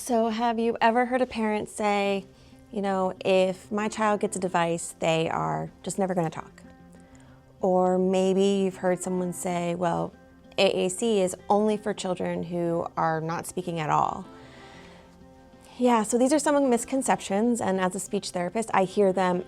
So have you ever heard a parent say, you know, if my child gets a device, they are just never going to talk? Or maybe you've heard someone say, well, AAC is only for children who are not speaking at all. Yeah, so these are some misconceptions, and as a speech therapist, I hear them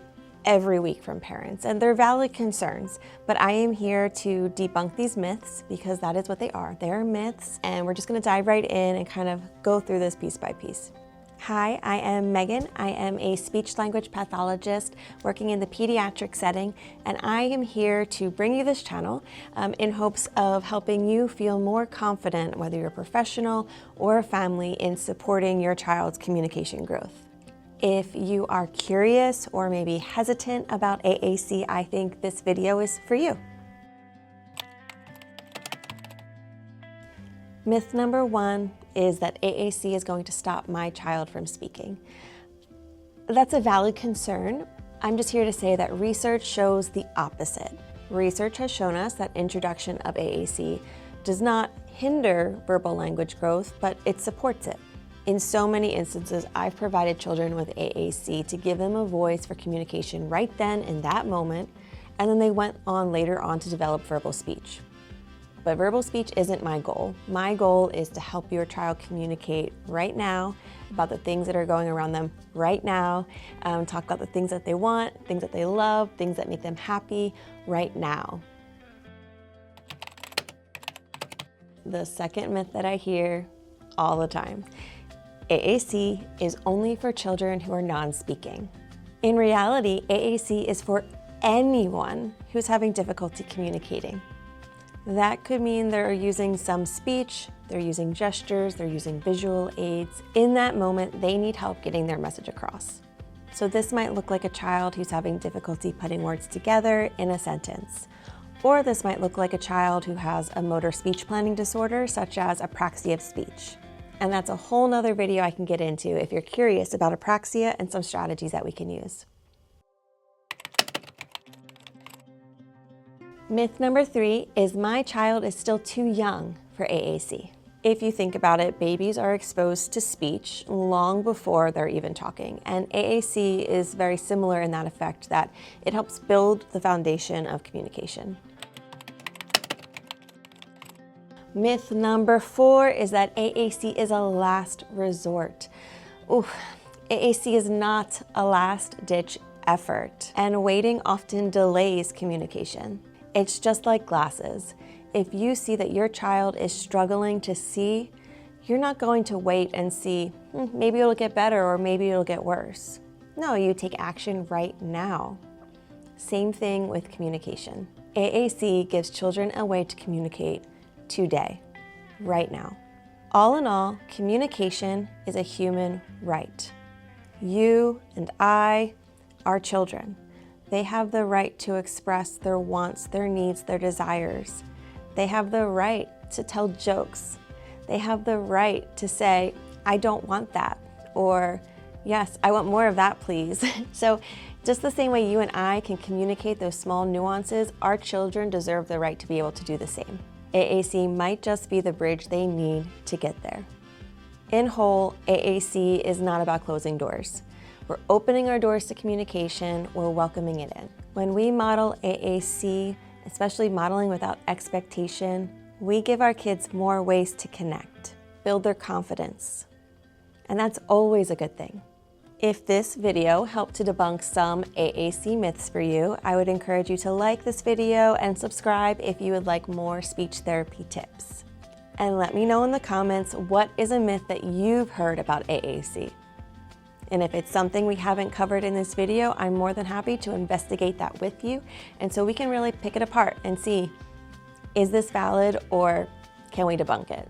every week from parents, and they're valid concerns, but I am here to debunk these myths because that is what they are. They are myths, and we're just gonna dive right in and kind of go through this piece by piece. Hi, I am Megan. I am a speech-language pathologist working in the pediatric setting, and I am here to bring you this channel in hopes of helping you feel more confident, whether you're a professional or a family, in supporting your child's communication growth. If you are curious or maybe hesitant about AAC, I think this video is for you. Myth number one is that AAC is going to stop my child from speaking. That's a valid concern. I'm just here to say that research shows the opposite. Research has shown us that introduction of AAC does not hinder verbal language growth, but it supports it. In so many instances, I've provided children with AAC to give them a voice for communication right then in that moment, and then they went on later on to develop verbal speech. But verbal speech isn't my goal. My goal is to help your child communicate right now about the things that are going around them right now, talk about the things that they want, things that they love, things that make them happy right now. The second myth that I hear all the time: AAC is only for children who are non-speaking. In reality, AAC is for anyone who's having difficulty communicating. That could mean they're using some speech, they're using gestures, they're using visual aids. In that moment, they need help getting their message across. So this might look like a child who's having difficulty putting words together in a sentence. Or this might look like a child who has a motor speech planning disorder, such as apraxia of speech. And that's a whole nother video I can get into if you're curious about apraxia and some strategies that we can use. Myth number three is my child is still too young for AAC. If you think about it, babies are exposed to speech long before they're even talking, and AAC is very similar in that effect, that it helps build the foundation of communication. Myth number four is that AAC is a last resort. Ooh, AAC is not a last-ditch effort, and waiting often delays communication. It's just like glasses. If you see that your child is struggling to see, you're not going to wait and see, maybe it'll get better or maybe it'll get worse. No, you take action right now. Same thing with communication. AAC gives children a way to communicate today, right now. All in all, communication is a human right. You and I are children. They have the right to express their wants, their needs, their desires. They have the right to tell jokes. They have the right to say, I don't want that, or yes, I want more of that, please. So just the same way you and I can communicate those small nuances, our children deserve the right to be able to do the same. AAC might just be the bridge they need to get there. In whole, AAC is not about closing doors. We're opening our doors to communication, we're welcoming it in. When we model AAC, especially modeling without expectation, we give our kids more ways to connect, build their confidence. And that's always a good thing. If this video helped to debunk some AAC myths for you, I would encourage you to like this video and subscribe if you would like more speech therapy tips. And let me know in the comments, what is a myth that you've heard about AAC? And if it's something we haven't covered in this video, I'm more than happy to investigate that with you. And so we can really pick it apart and see, is this valid or can we debunk it?